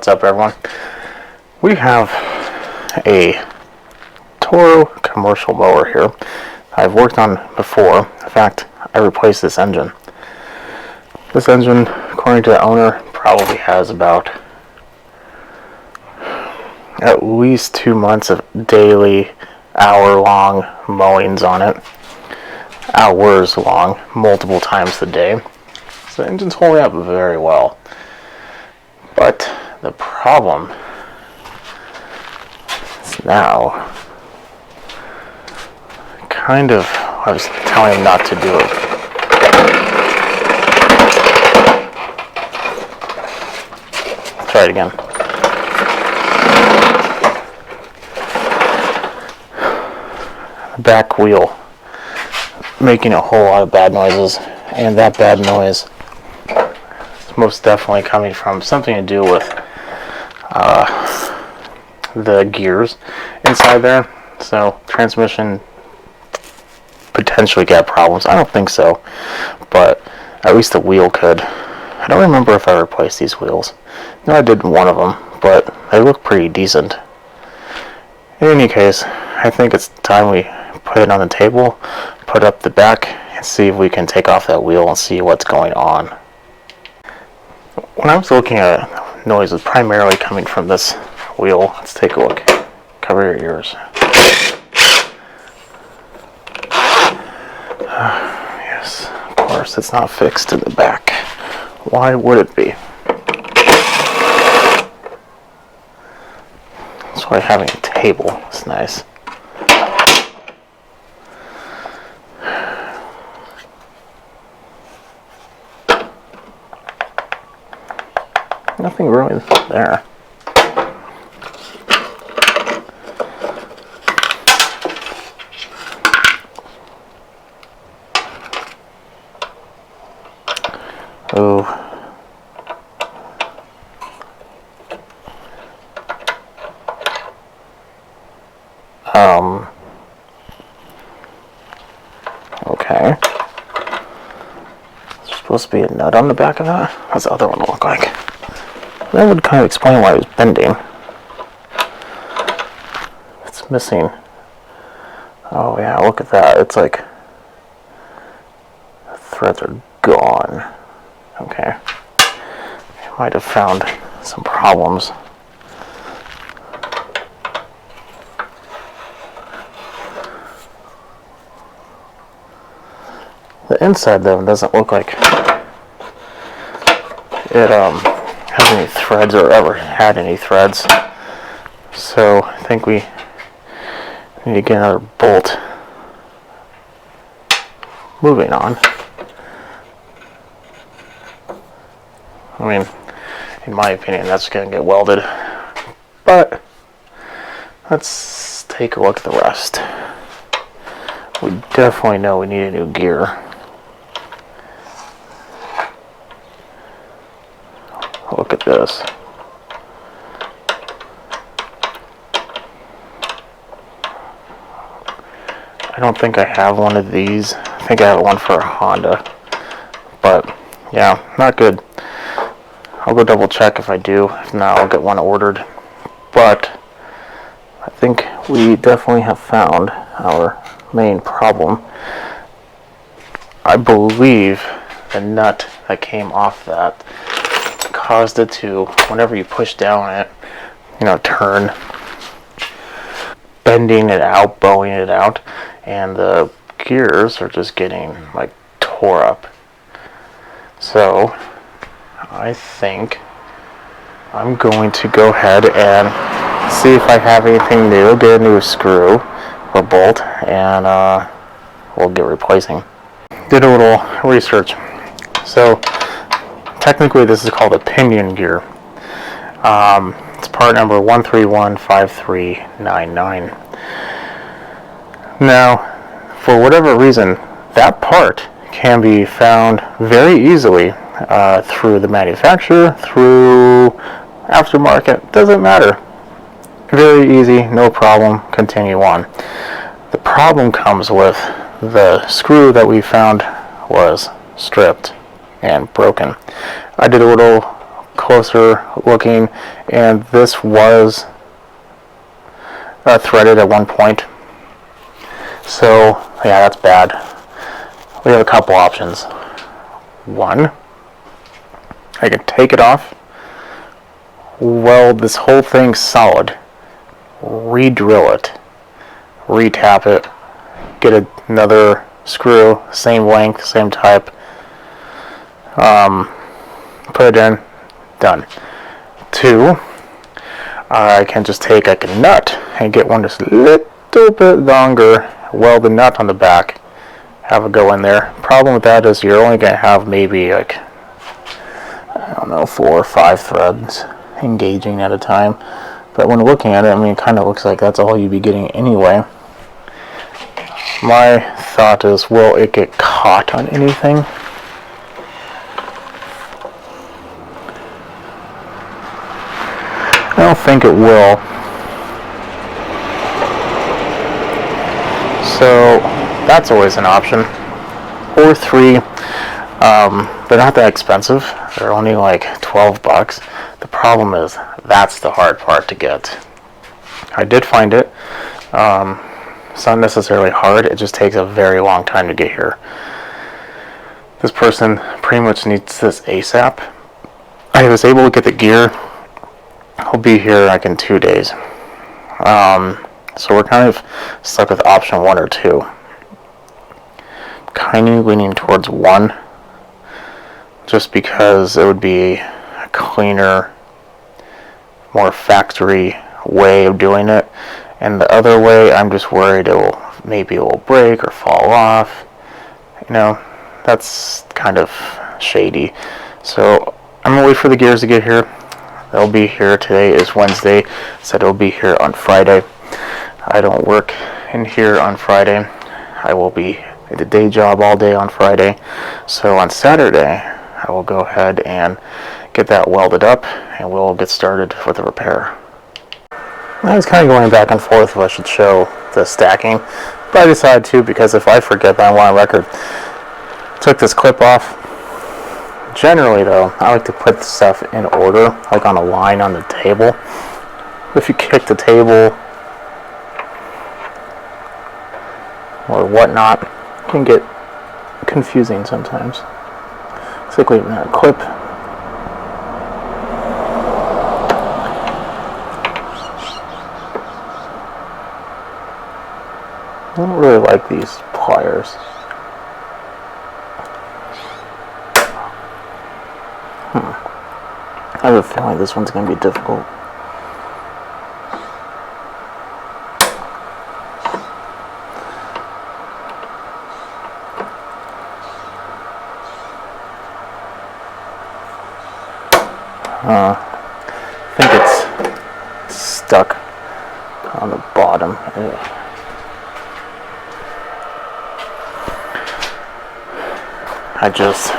What's up, everyone? We have a Toro commercial mower here I've worked on before. In fact, I replaced this engine. This engine, according to the owner, probably has about at least 2 months of daily hour-long mowings on it. Hours long, multiple times a day. So the engine's holding up very well. But the problem is now kind of, I was telling him not to do it. Try it again. The back wheel making a whole lot of bad noises, and that bad noise is most definitely coming from something to do with the gears inside there. So transmission potentially got problems. I don't think so, but at least the wheel could. I don't remember if I replaced these wheels. No, I did one of them, but they look pretty decent. In any case, I think it's time we put it on the table, put up the back, and see if we can take off that wheel and see what's going on. When I was looking at it, noise was primarily coming from this wheel. Let's take a look. Cover your ears. Yes, of course, it's not fixed in the back. Why would it be? That's why having a table is nice. Nothing really there. Ooh. Okay. There's supposed to be a nut on the back of that? What's the other one look like? That would kind of explain why it was bending. It's missing. Oh yeah, look at that. It's like the threads are gone. Okay. I might have found some problems. The inside though doesn't look like it has any threads or ever had any threads. So I think we need to get another bolt. Moving on. I mean, in my opinion, that's going to get welded. But let's take a look at the rest. We definitely know we need a new gear. Look at this. I don't think I have one of these. I think I have one for a Honda. But yeah, not good. I'll go double check if I do. If not, I'll get one ordered. But I think we definitely have found our main problem. I believe the nut that came off that caused it to, whenever you push down it, turn, bending it out, bowing it out, and the gears are just getting like tore up. So I think I'm going to go ahead and see if I have anything new, get a new screw or bolt, and we'll get replacing. Did a little research. So technically this is called a pinion gear. It's part number 1315399. Now, for whatever reason, that part can be found very easily through the manufacturer, through aftermarket, doesn't matter. Very easy, no problem, continue on. The problem comes with the screw that we found was stripped and broken. I did a little closer looking, and this was threaded at one point. So yeah, that's bad. We have a couple options. One, I can take it off, weld this whole thing solid, re-drill it, re-tap it, get another screw, same length, same type, put it in, done. Two, I can just take like a nut and get one just a little bit longer, weld the nut on the back, have it go in there. Problem with that is you're only going to have maybe like, I don't know, 4 or 5 threads engaging at a time. But when looking at it, I mean, it kind of looks like that's all you'd be getting anyway. My thought is, will it get caught on anything? I don't think it will. So that's always an option. Or 3, they're not that expensive. They're only like 12 bucks. The problem is, that's the hard part to get. I did find it. It's not necessarily hard, it just takes a very long time to get here. This person pretty much needs this ASAP. I was able to get the gear. I'll be here like in 2 days. So we're kind of stuck with option 1 or 2. Kind of leaning towards 1, just because it would be a cleaner, more factory way of doing it. And the other way, I'm just worried maybe it will break or fall off. You know, that's kind of shady. So I'm gonna wait for the gears to get here. They'll be here. Today is Wednesday, so they'll be here on Friday. I don't work in here on Friday. I will be at the day job all day on Friday. So on Saturday, I will go ahead and get that welded up, and we'll get started with the repair. I was kind of going back and forth if I should show the stacking, but I decided to, because if I forget that I want a record. Took this clip off. Generally though, I like to put the stuff in order, like on a line on the table. If you kick the table or whatnot, it can get confusing sometimes. It's like leaving that clip. I don't really like these pliers. I have a feeling this one's going to be difficult. I think it's stuck on the bottom. I just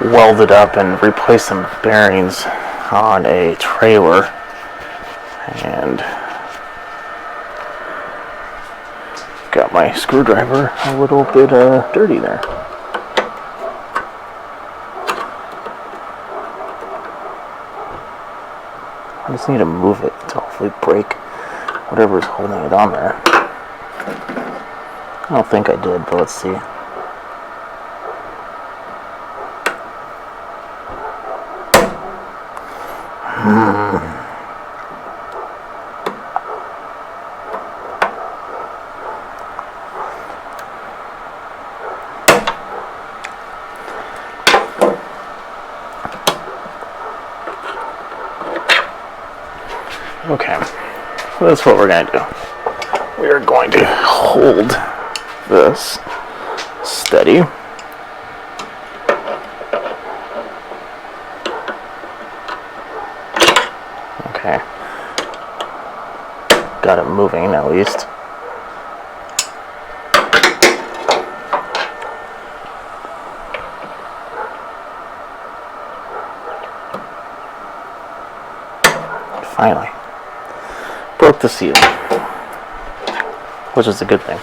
welded up and replaced some bearings on a trailer, and got my screwdriver a little bit dirty there. I just need to move it to hopefully break whatever's holding it on there. I don't think I did, but let's see. Okay, so that's what we're going to do. We are going to hold this steady. Okay, got it moving at least. Finally. Broke the seal, which is a good thing.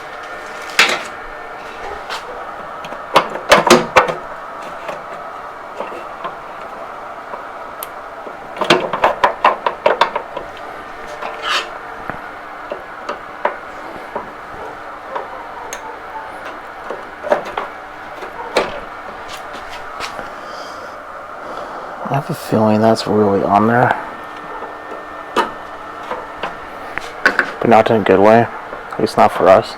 I have a feeling that's really on there, but not in a good way, at least not for us.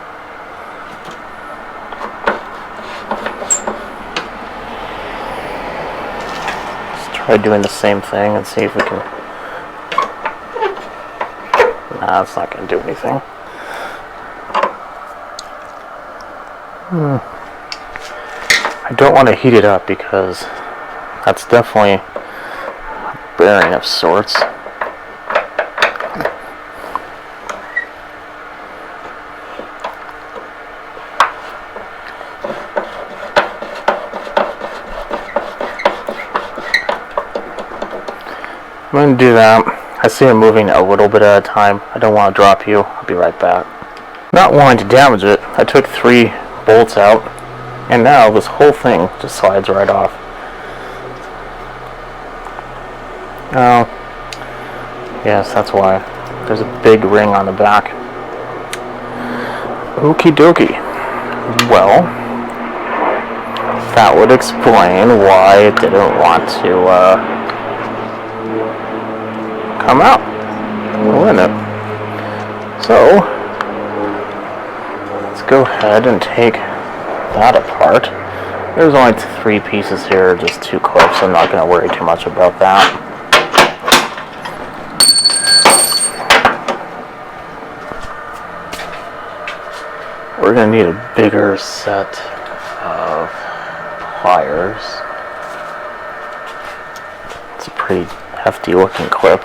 Let's try doing the same thing and see if we can. Nah, it's not going to do anything. I don't want to heat it up because that's definitely a bearing of sorts. I'm going to do that. I see it moving a little bit at a time. I don't want to drop you. I'll be right back. Not wanting to damage it, I took 3 bolts out, and now this whole thing just slides right off. Oh, yes, that's why. There's a big ring on the back. Okie dokie. Well, that would explain why it didn't want to come out, wouldn't it? So, let's go ahead and take that apart. There's only 3 pieces here, just 2 clips. I'm not going to worry too much about that. We're going to need a bigger set of pliers. It's a pretty hefty looking clip.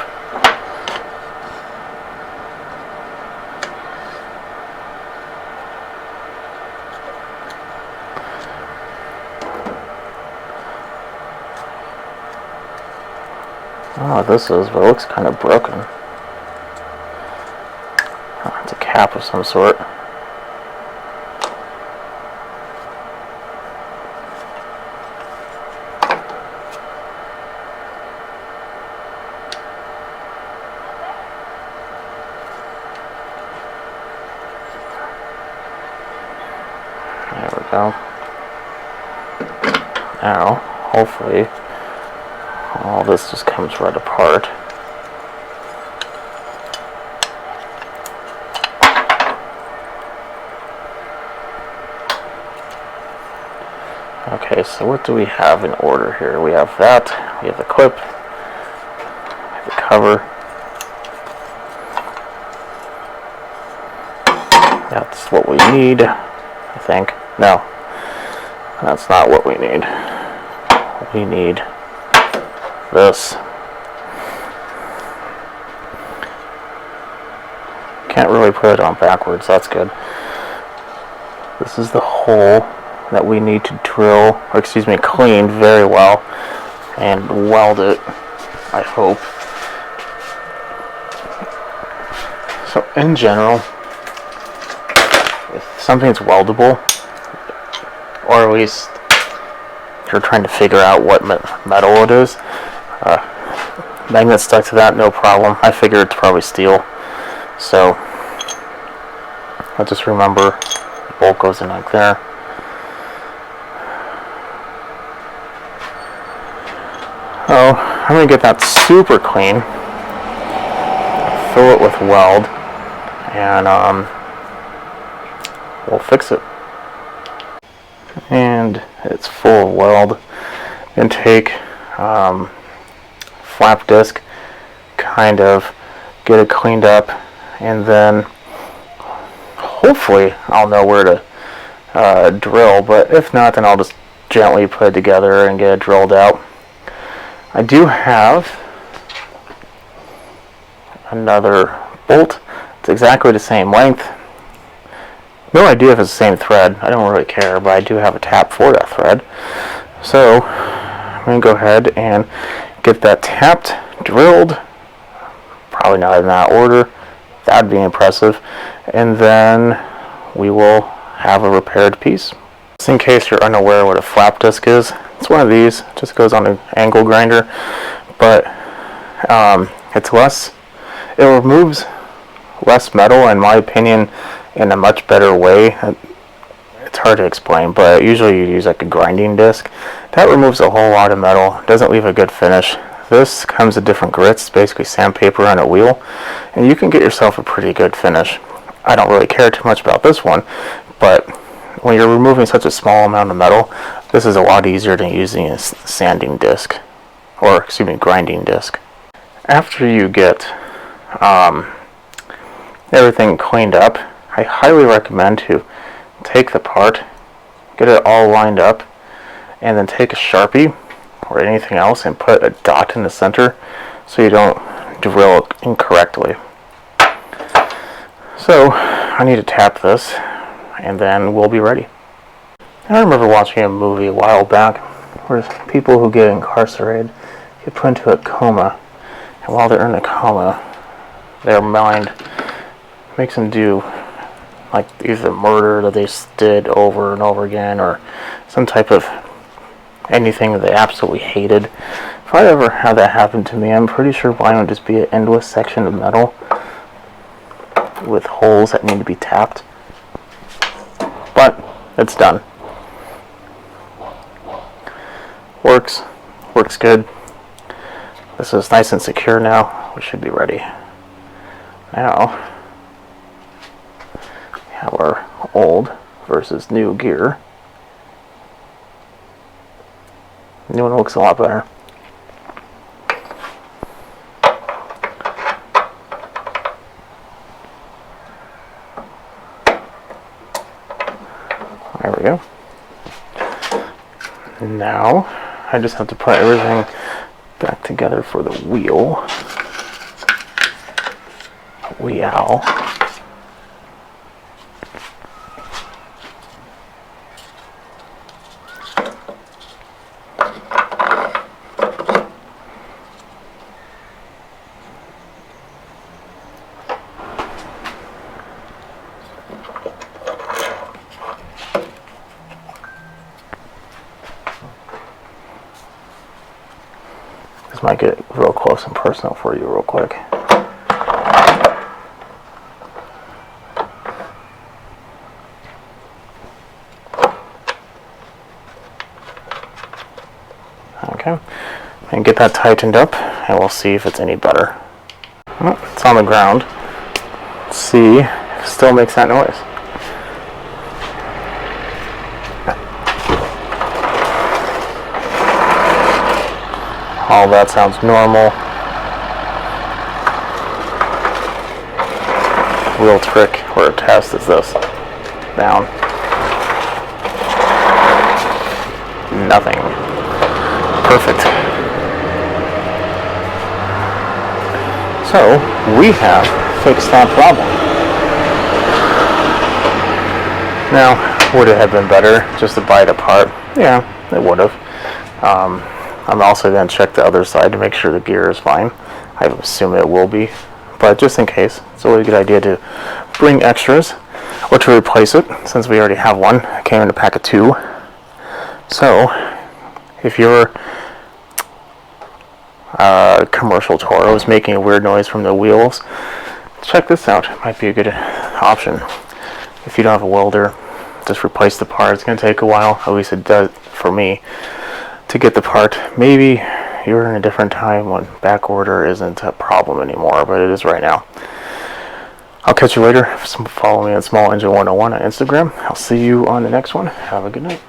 Oh, this is, but it looks kind of broken. Oh, it's a cap of some sort. There we go. Now, hopefully, all this just comes right apart. Okay, so what do we have in order here? We have that, we have the clip, we have the cover. That's what we need, I think. No, that's not what we need. We need this. Can't really put it on backwards, that's good. This is the hole that we need to drill, or excuse me, clean very well and weld it, I hope. So in general, if something's weldable, or at least if you're trying to figure out what metal it is, magnet stuck to that, no problem. I figure it's probably steel. So I'll just remember the bolt goes in like there. Oh, I'm going to get that super clean, fill it with weld, and we'll fix it. And it's full of weld. And take flap disc, kind of get it cleaned up, and then hopefully I'll know where to drill, but if not, then I'll just gently put it together and get it drilled out. I do have another bolt. It's exactly the same length. No idea if it's the same thread. I don't really care, but I do have a tap for that thread. So I'm going to go ahead and get that tapped, drilled. Probably not in that order. That would be impressive. And then we will have a repaired piece. Just in case you're unaware what a flap disc is, it's one of these. It just goes on an angle grinder, but it's less. It removes less metal, in my opinion, in a much better way. It's hard to explain, but usually you use like a grinding disc, That removes a whole lot of metal, doesn't leave a good finish. This comes in different grits, basically sandpaper on a wheel, and you can get yourself a pretty good finish. I don't really care too much about this one, but when you're removing such a small amount of metal, this is a lot easier than using a sanding disc, or excuse me, grinding disc. After you get everything cleaned up, I highly recommend to take the part, get it all lined up, and then take a Sharpie or anything else and put a dot in the center so you don't drill it incorrectly. So I need to tap this and then we'll be ready. I remember watching a movie a while back where people who get incarcerated get put into a coma, and while they're in a coma, their mind makes them do like either murder that they did over and over again, or some type of anything that they absolutely hated. If I ever had that happen to me, I'm pretty sure mine would just be an endless section of metal with holes that need to be tapped. But it's done. Works good. This is nice and secure now. We should be ready. Now we have our old versus new gear. New one looks a lot better. There we go. Now I just have to put everything back together for the wheel. Wheel. This might get real close and personal for you real quick. Okay, and get that tightened up and we'll see if it's any better. Oh, it's on the ground. Let's see if it still makes that noise. All that sounds normal. Real trick or a test is this. Down. Nothing. Perfect. So we have fixed that problem. Now, would it have been better just to buy it apart? Yeah, it would have. I'm also going to check the other side to make sure the gear is fine. I assume it will be, but just in case, it's always a good idea to bring extras or to replace it, since we already have one. It came in a pack of 2. So if your commercial Toro is making a weird noise from the wheels, check this out. It might be a good option. If you don't have a welder, just replace the part. It's going to take a while, at least it does for me, to get the part. Maybe you're in a different time when back order isn't a problem anymore, but it is right now. I'll catch you later. Follow me at Small Engine 101 on Instagram. I'll see you on the next one. Have a good night.